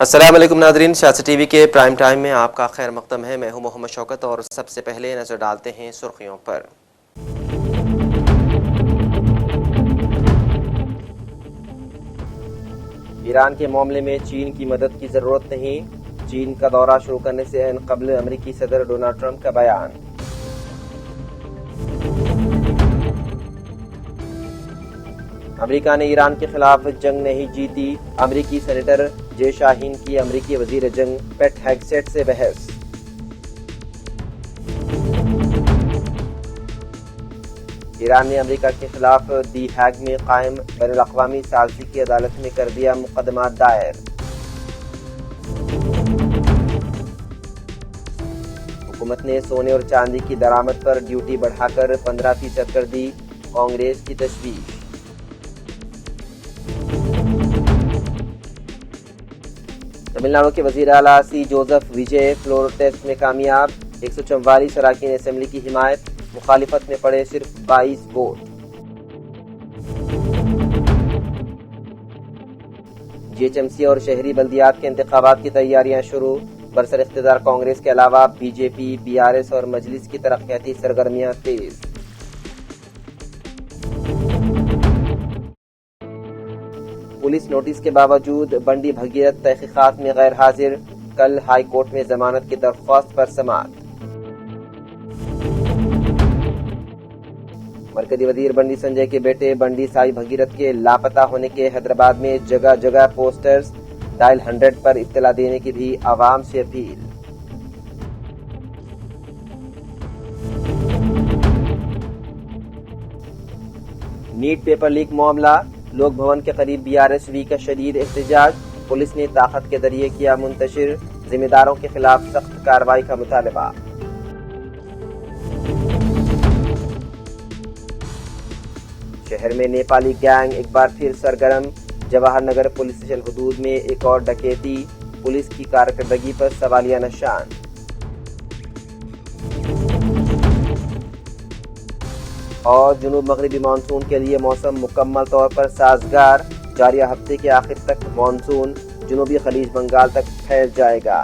अस्सलाम वालेकुम नादरीन, सियासत टीवी के प्राइम टाइम में आपका खैर मक़दम है। मैं हूं मोहम्मद शौकत और सबसे पहले नजर डालते हैं सुर्खियों पर। ईरान के मामले में चीन की मदद की जरूरत नहीं, चीन का दौरा शुरू करने से ऐन क़ब्ल अमेरिकी सदर डोनाल्ड ट्रंप का बयान। अमेरिका ने ईरान के खिलाफ जंग नहीं जीती, अमेरिकी सेनेटर जे शाहीन की अमेरिकी वजीर जंग पेट हेग्सेट से बहस। ईरान ने अमेरिका के खिलाफ दी हैग में कायम बैनुल-अक़वामी सालिसी की अदालत में कर दिया मुकदमा दायर। हुकूमत ने सोने और चांदी की दरामद पर ड्यूटी बढ़ाकर 15% कर दी, कांग्रेस की तशवीश। तमिलनाडु के वजीर आला सी जोसेफ विजय फ्लोर टेस्ट में कामयाब, 144 अरकान असेंबली की हिमायत, मुखालिफत में पड़े सिर्फ 22 वोट। जीएचएमसी और शहरी बल्दियात के इंतखाबात की तैयारियां शुरू, बरसर इख्तिदार कांग्रेस के अलावा बीजेपी, बीआरएस और मजलिस की तरक्याती सरगर्मियां तेज। पुलिस नोटिस के बावजूद बंडी भगीरथ तहकीकात में गैर हाजिर, कल हाई कोर्ट में जमानत की दरख्वास्त पर समाअत। मरकजी वजीर बंडी संजय के बेटे बंडी साई भगीरथ के लापता होने के हैदराबाद में जगह जगह पोस्टर्स, डायल 100 पर इत्तला देने की भी आवाम से अपील। नीट पेपर लीक मामला, लोक भवन के करीब बीआरएसवी का शदीद एहतजाज, पुलिस ने ताकत के जरिए किया मुंतशिर, जिम्मेदारों के खिलाफ सख्त कार्रवाई का मुतालबा। शहर में नेपाली गैंग एक बार फिर सरगर्म, जवाहर नगर पुलिस स्टेशन हदूद में एक और डकैती, पुलिस की कारकर्दगी पर सवालिया निशान। और जुनूब मगरिबी मानसून के लिए मौसम मुकम्मल तौर पर साजगार, जारिया हफ्ते के आखिर तक मानसून जुनूबी खलीज बंगाल तक फैल जाएगा।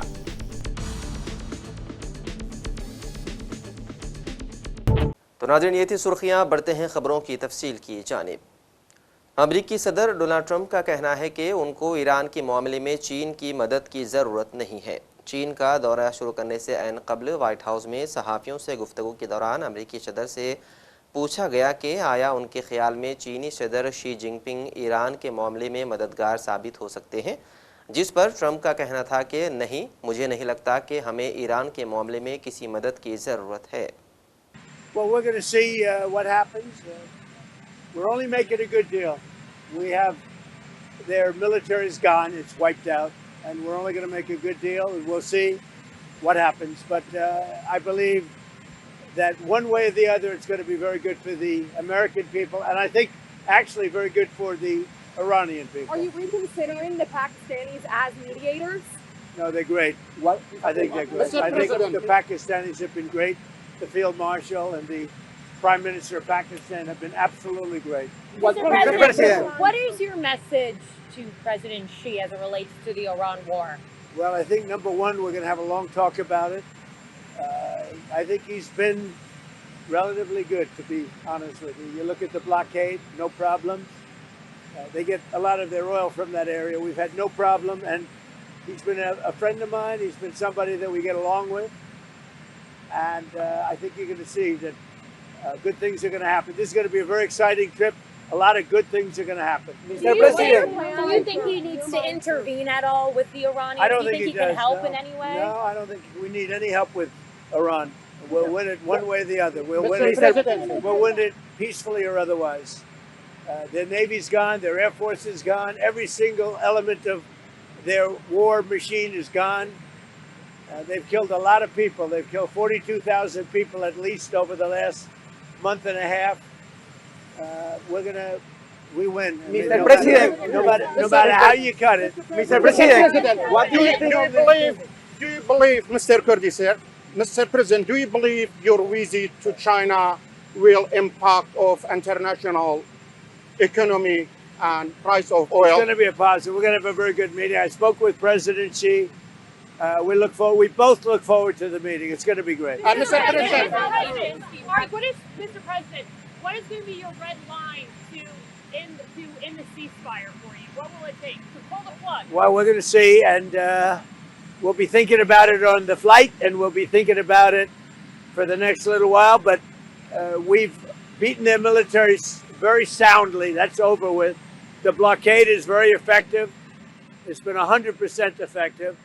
तो नाज़रीन, ये थी सुर्खियां, बढ़ते हैं खबरों की तफसील की जानिब। अमरीकी सदर डोनाल्ड ट्रंप का कहना है कि उनको ईरान के मामले में चीन की मदद की ज़रूरत नहीं है। चीन का दौरा शुरू करने से ऐन क़ब्ल व्हाइट हाउस में सहाफ़ियों से गुफ्तगू के दौरान अमरीकी सदर से पूछा गया कि आया उनके ख्याल में चीनी सदर शी जिनपिंग ईरान के मामले में मददगार साबित हो सकते हैं, जिस पर ट्रंप का कहना था कि नहीं, मुझे नहीं लगता कि हमें ईरान के मामले में किसी मदद की ज़रूरत है। Well, we're going to see what happens. We're only making a good deal. We have their military is gone; it's wiped out, and we're only going to make a good deal, and we'll see what happens. But I believe that one way or the other, it's going to be very good for the American people, and I think actually very good for the Iranian people. Are you reconsidering the Pakistanis as mediators? No, they're great. What? I think they're great. I think the Pakistanis have been great. The Field Marshal and the Prime Minister of Pakistan have been absolutely great. Mr. President, what is your message to President Xi as it relates to the Iran war? Well, I think number one, we're going to have a long talk about it. I think he's been relatively good, to be honest with you. You look at the blockade, no problems. They get a lot of their oil from that area. We've had no problem, and he's been a friend of mine. He's been somebody that we get along with. And I think you're going to see that good things are going to happen. This is going to be a very exciting trip. A lot of good things are going to happen. Mr. President, do you think he needs to intervene at all with the Iranians? I don't do you think he can help in any way? No, I don't think we need any help with Iran. We'll win it one way or the other. We'll win it peacefully or otherwise. Their Navy's gone. Their Air Force is gone. Every single element of their war machine is gone. They've killed a lot of people. They've killed 42,000 people at least over the last month and a half. We win. Mr. President, no matter how you cut it. Mr. President, what do you think? Do you believe, Mr. Kurdi, sir, Mr. President, do you believe your visit to China will impact of international economy and price of It's oil? going to be a positive. We're going to have a very good meeting. I spoke with President Xi. We both look forward to the meeting. It's going to be great. Mr. President, Mark, Mr. President, what is going to be your red line to end the ceasefire for you? What will it take to pull the plug? Well, we're going to see, and we'll be thinking about it on the flight, and we'll be thinking about it for the next little while. But we've beaten their military very soundly. That's over with. The blockade is very effective. It's been 100% effective.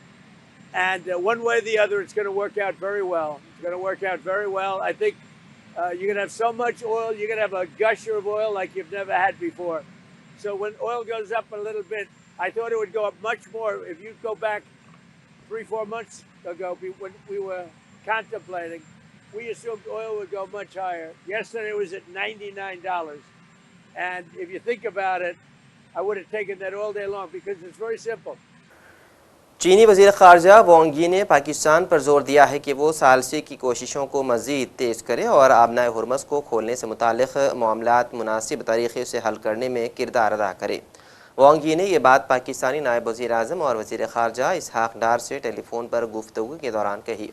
And one way or the other, it's going to work out very well. It's going to work out very well. I think you're going to have so much oil, you're going to have a gusher of oil like you've never had before. So when oil goes up a little bit, I thought it would go up much more. If you go back 3-4 months ago, when we were contemplating, we assumed oil would go much higher. Yesterday it was at $99. And if you think about it, I would have taken that all day long because it's very simple. चीनी वज़ीर ख़ारजा वांग यी ने पाकिस्तान पर जोर दिया है कि वो सालसी की कोशिशों को मज़ीद तेज़ करे और आबनाए हुर्मस को खोलने से मुताल्लिक़ मामलात मुनासिब तरीक़े से हल करने में किरदार अदा करे। वांग यी ने यह बात पाकिस्तानी नायब वज़ीर आज़म और वज़ीर ख़ारजा इसहाक़ डार से टेलीफोन पर गुफ्तगू के दौरान कही।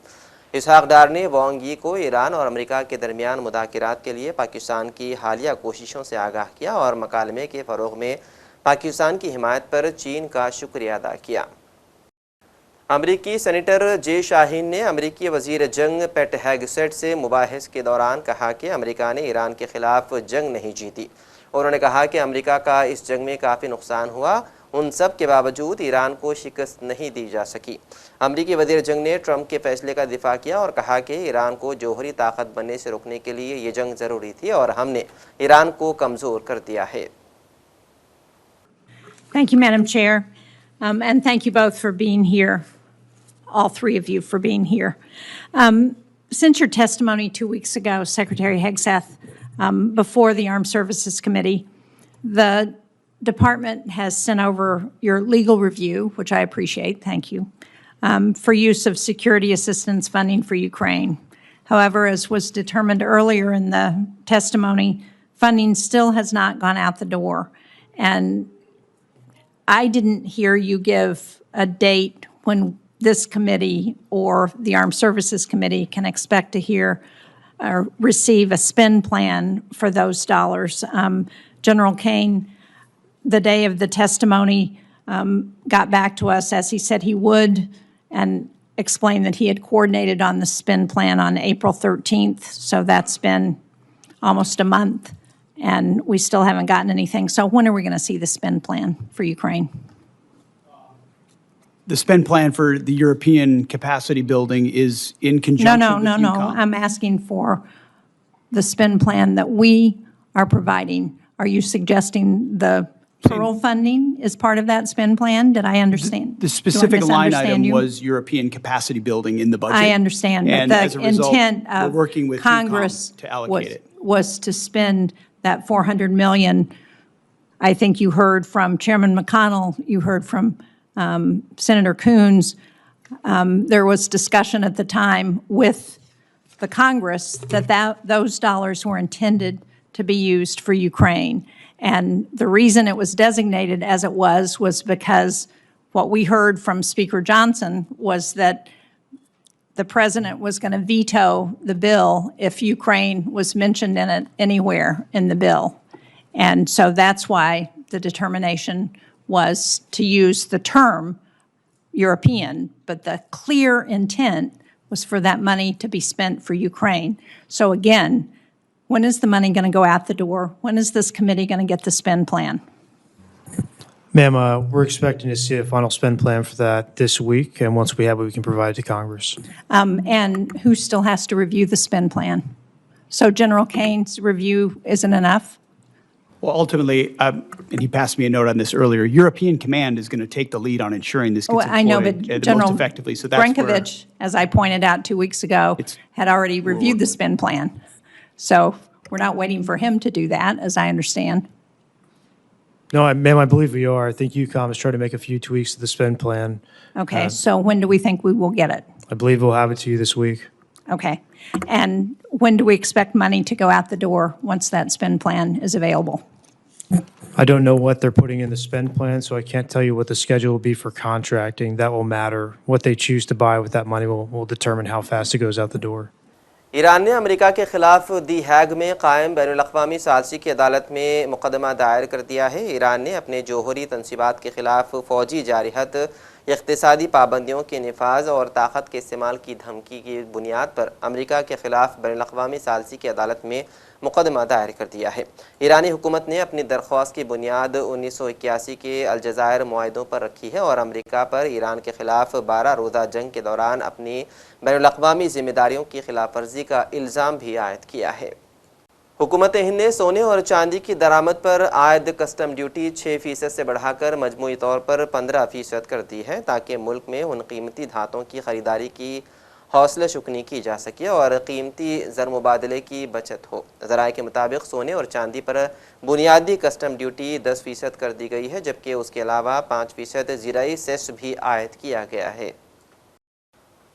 इसहाक़ डार ने वांग यी को ईरान और अमेरिका के दरमियान मुज़ाकरात के लिए पाकिस्तान की हालिया कोशिशों से आगाह किया और मकालमे के फ़रोग़ में पाकिस्तान की हिमायत पर चीन का शुक्रिया अदा किया। अमरीकी सेनेटर जे शाहीन ने अमरीकी वज़ीर जंग पेट हेगसेट से मुबाहिस के दौरान कहा कि अमरीका ने ईरान के ख़िलाफ़ जंग नहीं जीती। उन्होंने कहा कि अमरीका का इस जंग में काफ़ी नुकसान हुआ, उन सब के बावजूद ईरान को शिकस्त नहीं दी जा सकी। अमरीकी वज़ीर जंग ने ट्रंप के फ़ैसले का दिफा किया और कहा कि ईरान को जौहरी ताकत बनने से रोकने के लिए ये जंग ज़रूरी थी और हमने ईरान को कमज़ोर कर दिया है। Thank you, Madam Chair, and thank you both for being here, all three of you for being here. Since your testimony 2 weeks ago, Secretary Hegseth, before the Armed Services Committee, the department has sent over your legal review, which I appreciate, thank you, for use of security assistance funding for Ukraine. However, as was determined earlier in the testimony, funding still has not gone out the door. And I didn't hear you give a date when this committee or the Armed Services Committee can expect to hear or receive a spend plan for those dollars. General Kane, the day of the testimony, got back to us as he said he would and explained that he had coordinated on the spend plan on April 13th. So that's been almost a month. And we still haven't gotten anything. So when are we going to see the spend plan for Ukraine? The spend plan for the European capacity building is in conjunction with EUCOM. I'm asking for the spend plan that we are providing. Are you suggesting the Pearl funding is part of that spend plan? Did I understand? The specific line item you? was European capacity building in the budget. I understand, and but as a the result, intent we're of working with Congress EUCOM to allocate it. was to spend that $400 million. I think you heard from Chairman McConnell, you heard from Senator Coons. There was discussion at the time with the Congress that those dollars were intended to be used for Ukraine. And the reason it was designated as it was because what we heard from Speaker Johnson was that the president was going to veto the bill if Ukraine was mentioned in it anywhere in the bill. And so that's why the determination was to use the term European, but the clear intent was for that money to be spent for Ukraine. So again, when is the money going to go out the door? When is this committee going to get the spend plan? Ma'am, we're expecting to see a final spend plan for that this week, and once we have it, we can provide it to Congress. And who still has to review the spend plan? So General Kane's review isn't enough? Well, ultimately, and he passed me a note on this earlier, European Command is going to take the lead on ensuring this gets Well, I know, but deployed General most effectively. So that's Brinkovich, as I pointed out 2 weeks ago, had already reviewed the spend plan. So we're not waiting for him to do that, as I understand. No, ma'am, I believe we are. I think EUCOM is trying to make a few tweaks to the spend plan. Okay, so when do we think we will get it? I believe we'll have it to you this week. Okay. And when do we expect money to go out the door once that spend plan is available? I don't know what they're putting in the spend plan, so I can't tell you what the schedule will be for contracting. That will matter. What they choose to buy with that money will determine how fast it goes out the door. Iran ने America के खिलाफ दी हैग में कायम बैनुल-अक़वामी सालिसी की अदालत में मुकदमा दायर कर दिया है। ईरान ने अपने जोहरी तनसीबात के खिलाफ फ़ौजी जारहत, इक़्तिसादी पाबंदियों के निफाज और ताकत के इस्तेमाल की धमकी की बुनियाद पर अमेरिका के खिलाफ बैनुल-अक़वामी सालिसी की अदालत में मुकदमा दायर कर दिया है। ईरानी हुकूमत ने अपनी दरख्वास्त की बुनियाद 1981 के अलजज़ायर मुआहदों पर रखी है और अमेरिका पर ईरान के खिलाफ 12 रोज़ा जंग के दौरान अपनी बैनुल-अक़वामी ज़िम्मेदारियों की खिलाफ वर्जी का इल्ज़ाम भी आयद किया है। हुकूमत हिंद ने सोने और चांदी की दरामद पर आयद कस्टम ड्यूटी 6% से बढ़ाकर मजमूई तौर पर 15% कर दी है, ताकि मुल्क में उन कीमती धातों की ख़रीदारी की हौसला शुकनी की जा सके और कीमती ज़र मुबादले की बचत हो। ज़राए के मुताबिक सोने और चांदी पर बुनियादी कस्टम ड्यूटी 10% कर दी गई है, जबकि उसके अलावा 5% ज़राई सेस भी आयद किया गया है।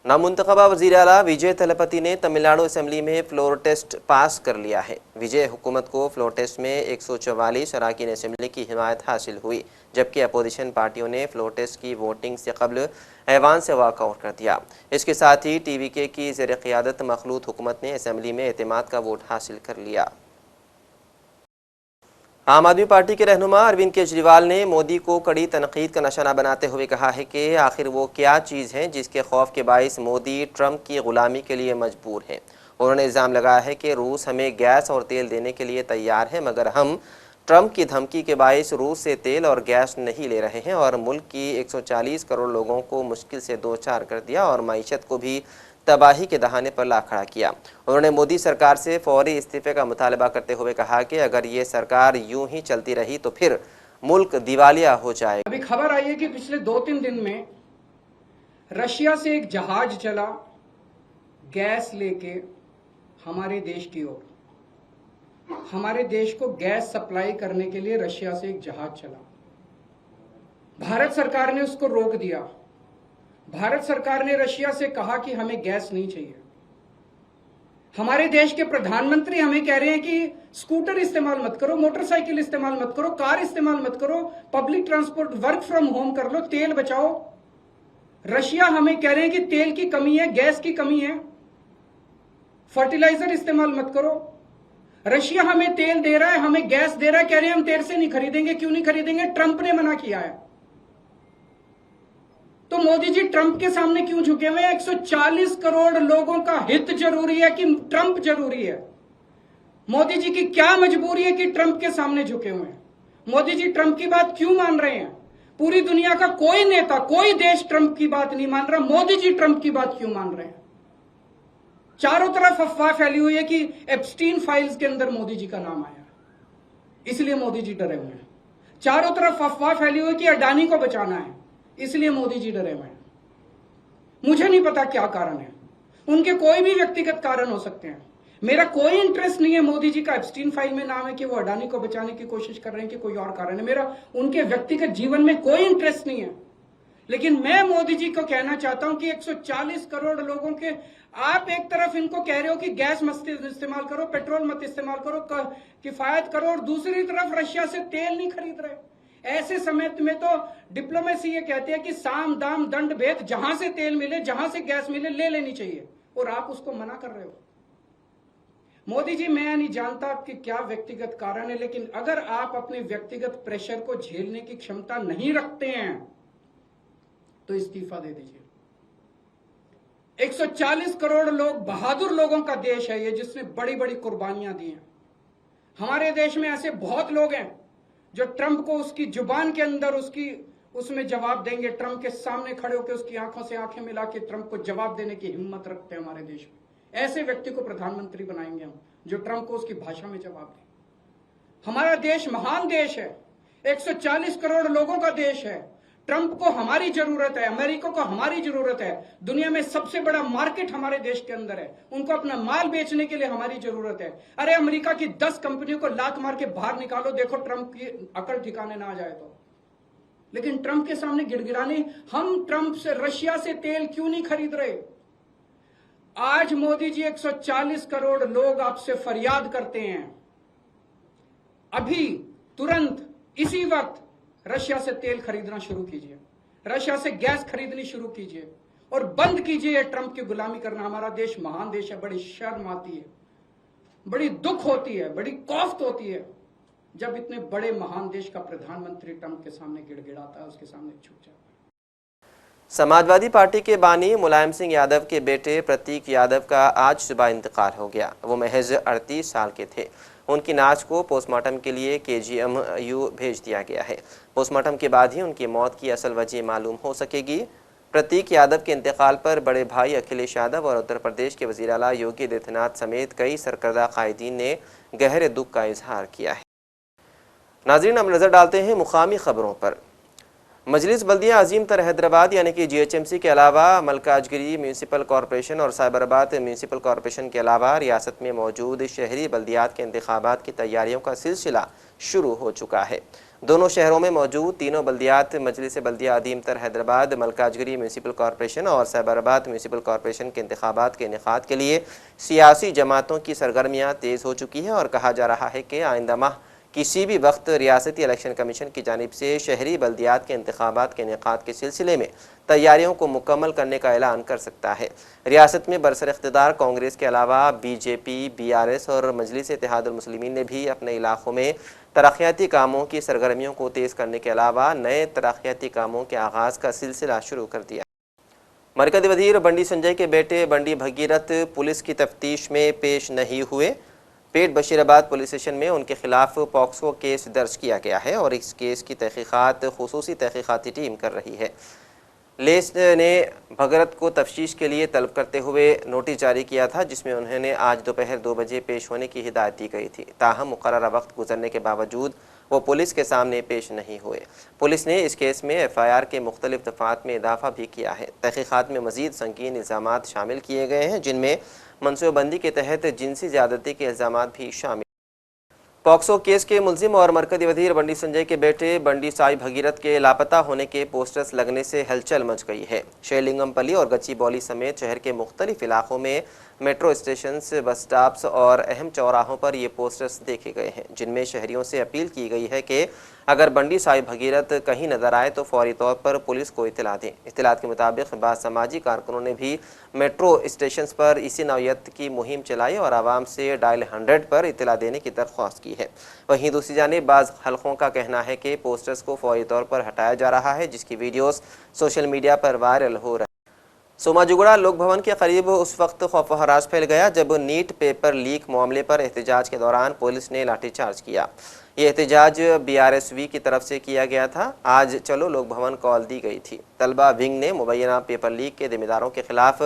नामुंतखबा वज़ीर आला विजय तलपति ने तमिलनाडु असम्बली में फ्लोर टेस्ट पास कर लिया है। विजय हुकूमत को फ्लोर टेस्ट में 144 अरकान असम्बली की हिमायत हासिल हुई, जबकि अपोजिशन पार्टियों ने फ्लोर टेस्ट की वोटिंग से कबल ऐवान से वॉकआउट कर दिया। इसके साथ ही TVK की ज़ेर क़ियादत मखलूत हुकूमत ने असम्बली में एतमाद का वोट हासिल कर लिया। आम आदमी पार्टी के रहनुमा अरविंद केजरीवाल ने मोदी को कड़ी तनकीद का निशाना बनाते हुए कहा है कि आखिर वो क्या चीज़ है जिसके खौफ के बाइस मोदी ट्रंप की ग़ुलामी के लिए मजबूर हैं। उन्होंने इल्ज़ाम लगाया है कि रूस हमें गैस और तेल देने के लिए तैयार है, मगर हम ट्रंप की धमकी के बाइस रूस से तेल और गैस नहीं ले रहे हैं और मुल्क की 140 करोड़ लोगों को मुश्किल से दो चार कर दिया और मईशत को भी तबाही के दहाने पर ला खड़ा किया। उन्होंने मोदी सरकार से फौरी इस्तीफे का मुतालबा करते हुए कहा कि अगर ये सरकार यूं ही चलती रही तो फिर मुल्क दिवालिया हो जाएगा। अभी खबर आई है कि पिछले 2-3 दिन में रशिया से एक जहाज चला गैस लेके हमारे देश की ओर। हमारे देश को गैस सप्लाई करने के लिए रशिया से एक जहाज चला। भारत सरकार ने उसको रोक दिया। भारत सरकार ने रशिया से कहा कि हमें गैस नहीं चाहिए। हमारे देश के प्रधानमंत्री हमें कह रहे हैं कि स्कूटर इस्तेमाल मत करो, मोटरसाइकिल इस्तेमाल मत करो, कार इस्तेमाल मत करो, public transport, work from home कर लो, तेल बचाओ। रशिया हमें कह रहे हैं कि तेल की कमी है, गैस की कमी है, फर्टिलाइजर इस्तेमाल मत करो। रशिया हमें तेल दे रहा है, हमें गैस दे रहा है, कह रहे हैं हम तेल से नहीं खरीदेंगे। क्यों नहीं खरीदेंगे? ट्रंप ने मना किया है। तो मोदी जी ट्रंप के सामने क्यों झुके हुए हैं? 140 करोड़ लोगों का हित जरूरी है कि ट्रंप जरूरी है? मोदी जी की क्या मजबूरी है कि ट्रंप के सामने झुके हुए हैं? मोदी जी ट्रंप की बात क्यों मान रहे हैं? पूरी दुनिया का कोई नेता, कोई देश ट्रंप की बात नहीं मान रहा, मोदी जी ट्रंप की बात क्यों मान रहे हैं? चारों तरफ अफवाह फैली हुई है कि एप्स्टीन फाइल्स के अंदर मोदी जी का नाम आया, इसलिए मोदी जी डरे हुए हैं। चारों तरफ अफवाह फैली हुई है कि अडानी को बचाना है, इसलिए मोदी जी डरे हुए हैं। मुझे नहीं पता क्या कारण है, उनके कोई भी व्यक्तिगत कारण हो सकते हैं। मेरा कोई इंटरेस्ट नहीं है मोदी जी का एप्स्टीन फाइल में नाम है कि वो अडानी को बचाने की कोशिश कर रहे हैं कि कोई और कारण है। मेरा उनके व्यक्तिगत जीवन में कोई इंटरेस्ट नहीं है। लेकिन मैं मोदी जी को कहना चाहता हूं कि 140 करोड़ लोगों के, आप एक तरफ इनको कह रहे हो कि गैस मत इस्तेमाल करो, पेट्रोल मत इस्तेमाल करो, किफायत करो, और दूसरी तरफ रशिया से तेल नहीं खरीद रहे। ऐसे समय में तो डिप्लोमेसी ये कहती है कि साम दाम दंड भेद, जहां से तेल मिले, जहां से गैस मिले, ले लेनी चाहिए, और आप उसको मना कर रहे हो। मोदी जी, मैं नहीं जानता कि क्या व्यक्तिगत कारण है, लेकिन अगर आप अपने व्यक्तिगत प्रेशर को झेलने की क्षमता नहीं रखते हैं तो इस्तीफा दे दीजिए। 140 करोड़ लोग, बहादुर लोगों का देश है ये, जिसने बड़ी बड़ी कुर्बानियां दी हैं। हमारे देश में ऐसे बहुत लोग हैं जो ट्रंप को उसकी जुबान के अंदर उसमें जवाब देंगे, ट्रंप के सामने खड़े होकर उसकी आंखों से आंखें मिला के ट्रंप को जवाब देने की हिम्मत रखते हैं हमारे देश में। ऐसे व्यक्ति को प्रधानमंत्री बनाएंगे हम, जो ट्रंप को उसकी भाषा में जवाब दे। हमारा देश महान देश है, 140 करोड़ लोगों का देश है। ट्रंप को हमारी जरूरत है, अमेरिका को हमारी जरूरत है। दुनिया में सबसे बड़ा मार्केट हमारे देश के अंदर है, उनको अपना माल बेचने के लिए हमारी जरूरत है। अरे अमेरिका की 10 कंपनियों को लात मार के बाहर निकालो, देखो ट्रंप की अकल ठिकाने ना आ जाए तो। लेकिन ट्रंप के सामने गिड़गिड़ाने, हम ट्रंप से, रशिया से तेल क्यों नहीं खरीद रहे? आज मोदी जी 140 करोड़ लोग आपसे फरियाद करते हैं। अभी तुरंत इसी वक्त रशिया से तेल खरीदना शुरू कीजिए, रशिया से गैस खरीदनी शुरू कीजिए और बंद कीजिए ट्रंप की गुलामी करना। हमारा देश महान देश है, बड़ी शर्म आती है, बड़ी दुख होती है, बड़ी कौफ्त होती है जब इतने बड़े महान देश का प्रधानमंत्री ट्रंप के सामने गिड़गिड़ाता है, उसके सामने झुक जाता है। समाजवादी पार्टी के बानी मुलायम सिंह यादव के बेटे प्रतीक यादव का आज सुबह इंतकाल हो गया। वो महज 38 साल के थे। उनकी नाच को पोस्टमार्टम के लिए KGMU भेज दिया गया है। पोस्टमार्टम के बाद ही उनकी मौत की असल वजह मालूम हो सकेगी। प्रतीक यादव के इंतकाल पर बड़े भाई अखिलेश यादव और उत्तर प्रदेश के वज़ीर आला योगी आदित्यनाथ समेत कई सरकर्दा कायदीन ने गहरे दुख का इजहार किया है। नाज़रीन, अब नज़र डालते हैं मुकामी खबरों पर। मजलिस बल्दिया अजीम तर हैदराबाद यानी कि GHMC के अलावा मलकाजगिरी म्यूनसिपल कॉरपोरेशन और साइबराबाद म्यूनसिपल कॉरपोरेशन के अलावा रियासत में मौजूद शहरी बल्दियात के इंतखाबात की तैयारियों का सिलसिला शुरू हो चुका है। दोनों शहरों में मौजूद तीनों बल्दियात मजलिस बल्दिया अजीम तर हैदराबाद, मलकाजगिरी म्यूनसिपल कॉरपोरेशन और साइबराबाद म्यूनसिपल कॉरपोरेशन के इंतखाबात के इनेकाद के लिए सियासी जमातों की सरगर्मियाँ तेज़ हो चुकी है और कहा जा रहा है कि आइंदा माह किसी भी वक्त रियासती इलेक्शन कमीशन की जानिब से शहरी बल्दियात के इंतखाबात के इनेकाद के सिलसिले में तैयारियों को मुकम्मल करने का ऐलान कर सकता है। रियासत में बरसर इख्तिदार कांग्रेस के अलावा BJP, BRS और मजलिस इत्तेहादुल मुस्लिमीन ने भी अपने इलाकों में तरक्याती कामों की सरगर्मियों को तेज़ करने के अलावा नए तरक्याती कामों के आगाज़ का सिलसिला शुरू कर दिया। मरकज़ी वज़ीर बंडी संजय के बेटे बंडी भगीरथ पुलिस की तफ्तीश में पेश नहीं हुए। पेट बशीराबाद पुलिस स्टेशन में उनके खिलाफ पॉक्सो केस दर्ज किया गया है और इस केस की तहकीकात खुसूसी तहकीकाती टीम कर रही है। लेस ने भगरत को तफ्तीश के लिए तलब करते हुए नोटिस जारी किया था, जिसमें उन्होंने आज दोपहर 2 बजे पेश होने की हिदायत दी गई थी। ताहम मुकर्ररा वक्त गुजरने के बावजूद वो पुलिस के सामने पेश नहीं हुए। पुलिस ने इस केस में FIR के मुख्तलिफ दफ़ात में इजाफा भी किया है। तहकीकात में मज़ीद संगीन इल्ज़ामात शामिल किए गए हैं, जिनमें मनसूबाबंदी के तहत जिनसी ज़्यादती के इल्ज़ामात भी शामिल। पॉक्सो केस के मुलजिम और मरकज़ी वज़ीर बंडी संजय के बेटे बंडी साई भगीरथ के लापता होने के पोस्टर्स लगने से हलचल मच गई है। शेरलिंगमपल्ली और गच्चीबौली समेत शहर के मुख्तलिफ इलाकों में मेट्रो स्टेशन, बस स्टॉप्स और अहम चौराहों पर ये पोस्टर्स देखे गए हैं, जिनमें शहरियों से अपील की गई है कि अगर बंडी साई भगीरथ कहीं नजर आए तो फौरी तौर पर पुलिस को इत्तला दें। इत्तलात के मुताबिक बाद समाजी कारकुनों ने भी मेट्रो स्टेशन पर इसी नौयत की मुहिम चलाई और आवाम से डायल 100 पर इत्तला देने की दरख्वास्त की है। वहीं दूसरी जानिब बाज़ हलकों का कहना है कि पोस्टर्स को फौरी तौर पर हटाया जा रहा है, जिसकी वीडियोस सोशल मीडिया पर वायरल हो रही है। सोमाजुगड़ा लोक भवन के करीब उस वक्त खौफ हरास फैल गया जब नीट पेपर लीक मामले पर एहतजाज के दौरान पुलिस ने लाठीचार्ज किया। ये एहतजाज BRSV की तरफ से किया गया था। आज चलो लोक भवन कॉल दी गई थी। तलबा विंग ने मुबैना पेपर लीक के जिम्मेदारों के खिलाफ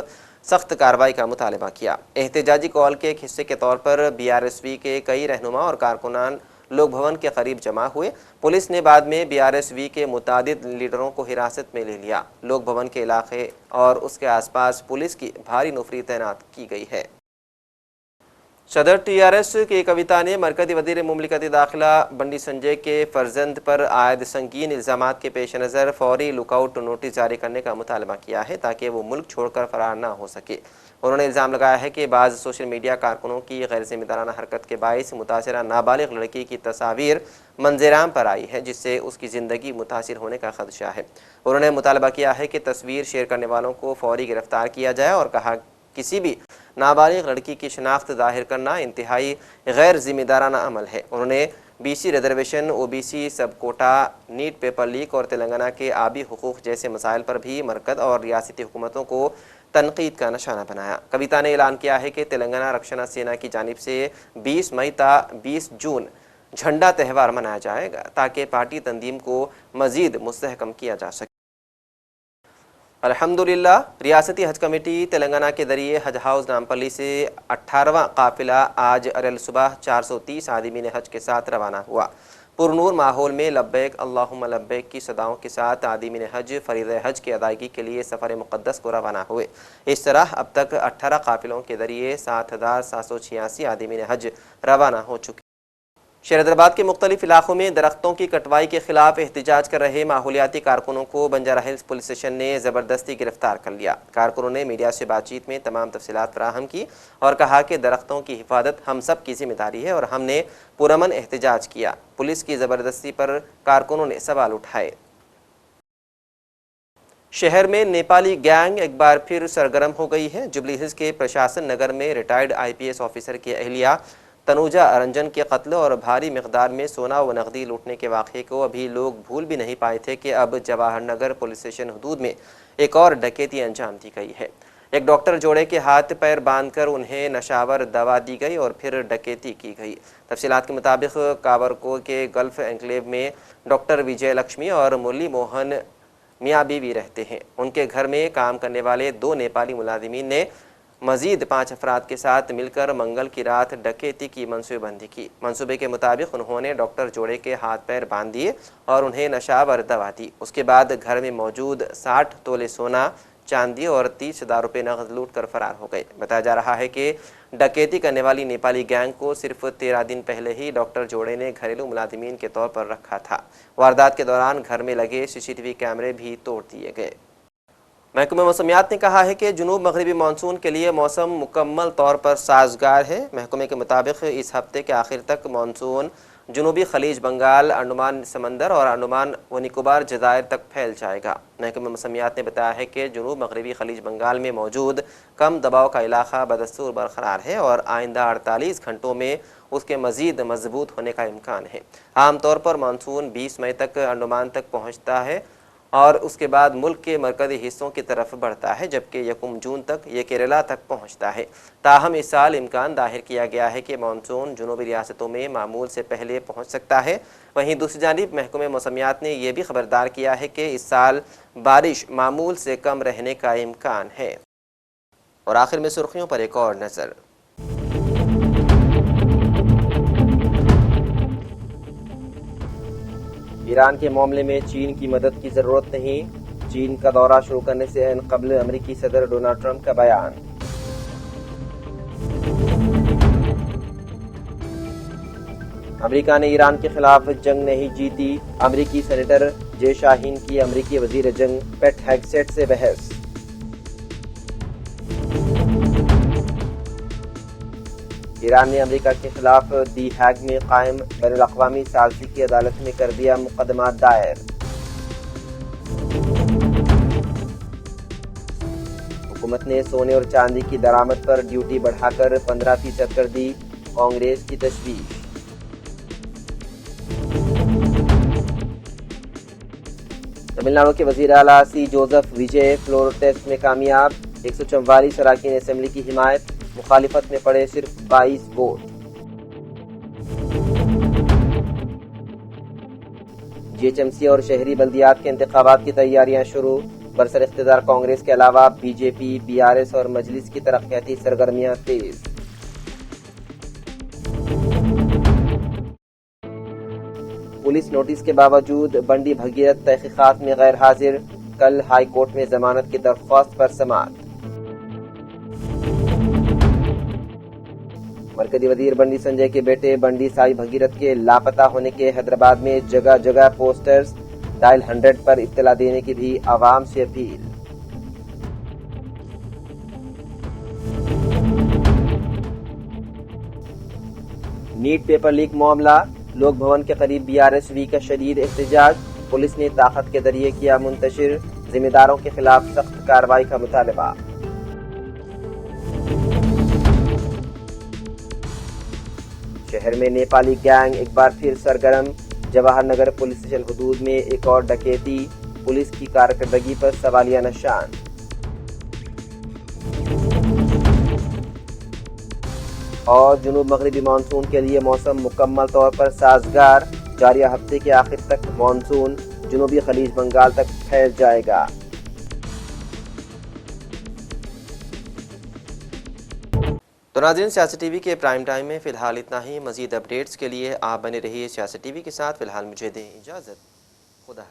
सख्त कार्रवाई का मुतालबा किया। एहतजाजी कॉल के एक हिस्से के तौर पर BRSV के कई रहनुमा और कारकुनान लोक भवन के करीब जमा हुए। पुलिस ने बाद में BRSV के मुतादिद लीडरों को हिरासत में ले लिया। लोक भवन के इलाके और उसके आसपास पुलिस की भारी नुफरी तैनात की गई है। सदर TRS की कविता ने मरकज़ी वज़ीर मुमलिकत दाखिला बंडी संजय के फर्जंद पर आयद संगीन इल्ज़ामात के पेश नज़र फौरी लुकआउट नोटिस जारी करने का मुतालबा किया है ताकि वो मुल्क छोड़कर फरार ना हो सके। उन्होंने इल्ज़ाम लगाया है कि बाज़ सोशल मीडिया कारकुनों की गैर जिम्मेदाराना हरकत के बाइस मुतासरा नाबालिग लड़की की तस्वीर मंजराम पर आई है, जिससे उसकी ज़िंदगी मुतासिर होने का खदशा है। उन्होंने मुतालबा किया है कि तस्वीर शेयर करने वालों को फौरी गिरफ्तार किया जाए और कहा किसी भी नाबालिग लड़की की शनाख्त ज़ाहिर करना इंतहाई गैर जिम्मेदाराना अमल है। उन्होंने BC रिजर्वेशन, OBC सब कोटा, नीट पेपर लीक और तेलंगाना के आबी हुकूक जैसे मसाइल पर भी मरकज़ और रियासती हुकूमतों को तनकीद का निशाना बनाया। कविता ने ऐलान किया है कि तेलंगाना रक्षणा सेना की जानिब से 20 मई ता 20 जून झंडा त्यौहार मनाया जाएगा ताकि पार्टी तंजीम को मज़ीद मुस्तहकम किया जा सके। अल्हम्दुलिल्लाह, रियासती हज कमेटी तेलंगाना के ज़रिए हज हाउस नामपल्ली से 18वां काफ़िला आज अरल सुबह 430 आदमीन हज के साथ रवाना हुआ। पुरनूर माहौल में लब्बैक अल्लाहुम्मा लब्बैक की सदाओं के साथ आदमीन हज फ़रीज़े हज की अदायगी के लिए सफ़र मुक़द्दस को रवाना हुए। इस तरह अब तक 18 काफ़िलों के ज़रिए 7786 आदमीन हज रवाना हो चुके। शहर हैदराबाद के मुख्तलिफ इलाकों में दरख्तों की कटवाई के खिलाफ एहतजाज कर रहे माहौलियाती कारकुनों को बंजारा हिल्स पुलिस स्टेशन ने ज़बरदस्ती गिरफ्तार कर लिया। कारकुनों ने मीडिया से बातचीत में तमाम तफसीलात फराहम की और कहा कि दरख्तों की हिफाजत हम सब की जिम्मेदारी है और हमने पुरअमन एहतजाज किया। पुलिस की ज़बरदस्ती पर कारकुनों ने सवाल उठाए। शहर में नेपाली गैंग एक बार फिर सरगर्म हो गई है। जुबली हिल्स के प्रशासन नगर में रिटायर्ड IPS ऑफिसर की अहलिया तनुजा रंजन के कत्ल और भारी मिकदार में सोना व नकदी लूटने के वाक़े को अभी लोग भूल भी नहीं पाए थे कि अब जवाहर नगर पुलिस स्टेशन हदूद में एक और डकैती अंजाम दी गई है। एक डॉक्टर जोड़े के हाथ पैर बांधकर उन्हें नशावर दवा दी गई और फिर डकैती की गई। तफसीलात के मुताबिक कावरको के गल्फ एनक्लेव में डॉक्टर विजय लक्ष्मी और मुरली मोहन मियाँ बीवी रहते हैं। उनके घर में काम करने वाले 2 नेपाली मुलाजिमीन ने मजीद 5 अफराद के साथ मिलकर मंगल की रात डकैती की मनसूबेबंदी की। मंसूबे के मुताबिक उन्होंने डॉक्टर जोड़े के हाथ पैर बांध दिए और उन्हें नशावर दवा दी। उसके बाद घर में मौजूद 60 तोले सोना, चांदी और 30,000 रुपये नकद लूट कर फरार हो गए। बताया जा रहा है कि डकैती करने वाली नेपाली गैंग को सिर्फ 13 दिन पहले ही डॉक्टर जोड़े ने घरेलू मुलाजिमीन के तौर पर रखा था। वारदात के दौरान घर में लगे CCTV कैमरे भी तोड़ दिए गए। महकमा मौसमियात ने कहा है कि जुनूब मगरबी मानसून के लिए मौसम मुकम्मल तौर पर साजगार है। महकमे के मुताबिक इस हफ्ते के आखिर तक मानसून जुनूबी खलीज बंगाल, अंडमान समंदर और अंडमान व निकोबार जज़ायर तक फैल जाएगा। महकमा मौसमियात ने बताया है कि जुनूब मगरबी खलीज बंगाल में मौजूद कम दबाव का इलाका बदस्तूर बरकरार है और आइंदा 48 घंटों में उसके मज़ीद मजबूत होने का इम्कान है। आमतौर पर मानसून 20 मई तक अंडमान तक पहुँचता है और उसके बाद मुल्क के मरकज़ी हिस्सों की तरफ बढ़ता है, जबकि 1 जून तक ये केरला तक पहुंचता है। ताहम इस साल इम्कान जाहिर किया गया है कि मानसून जुनूबी रियासतों में मामूल से पहले पहुंच सकता है। वहीं दूसरी जानिब महकमे मौसमियात ने यह भी खबरदार किया है कि इस साल बारिश मामूल से कम रहने का इम्कान है। और आखिर में सुर्खियों पर एक और नज़र। ईरान के मामले में चीन की मदद की जरूरत नहीं। चीन का दौरा शुरू करने से कबल अमेरिकी सदर डोनाल्ड ट्रंप का बयान। अमेरिका ने ईरान के खिलाफ जंग नहीं जीती। अमेरिकी सेनेटर जे शाहीन की अमेरिकी वजीर जंग पेट हेगसेट से बहस। ईरान ने अमेरिका के खिलाफ दी हैग में कायम बैनुल-अक़वामी सालिसी की अदालत में कर दिया मुकदमा दायर। हुकूमत ने सोने और चांदी की दरामद पर ड्यूटी बढ़ाकर 15% कर दी। कांग्रेस की तशवीश। तमिलनाडु के वजीर आला सी जोसेफ विजय फ्लोर टेस्ट में कामयाब। 144 अरकान असेंबली की हिमायत। मुखालिफत में पड़े सिर्फ 22 वोट। GHMC और शहरी बल्दियात के इंतखाबात की तैयारियां शुरू। बरसर इख्तिदार कांग्रेस के अलावा BJP, BRS और मजलिस की तरक्याती सरगर्मियां तेज। पुलिस नोटिस के बावजूद बंडी भगीरथ तहकीकात में गैर हाजिर। कल हाई कोर्ट में जमानत की दरख्वास्त पर समाअत। मरकजी वजीर बंडी संजय के बेटे बंडी साई भगीरथ के लापता होने के हैदराबाद में जगह जगह पोस्टर्स। डायल 100 पर इत्तला देने की भी आवाम से अपील। नीट पेपर लीक मामला। लोक भवन के करीब BRSV का शदीद एहतजाज। पुलिस ने ताकत के जरिए किया मुंतशिर। जिम्मेदारों के खिलाफ सख्त कार्रवाई का मुतालबा। शहर में नेपाली गैंग एक बार फिर सरगर्म। जवाहर नगर पुलिस स्टेशन हदूद में एक और डकैती। पुलिस की कारकर्दगी पर सवालिया निशान। और जुनूब मगरबी मानसून के लिए मौसम मुकम्मल तौर पर साजगार। जारी हफ्ते के आखिर तक मानसून जुनूबी खलीज बंगाल तक फैल जाएगा। तो नाज़रीन, सियासी टीवी के प्राइम टाइम में फ़िलहाल इतना ही। मज़ीद अपडेट्स के लिए आप बने रहिए सियासी टीवी के साथ। फ़िलहाल मुझे दें इजाज़त। खुदा।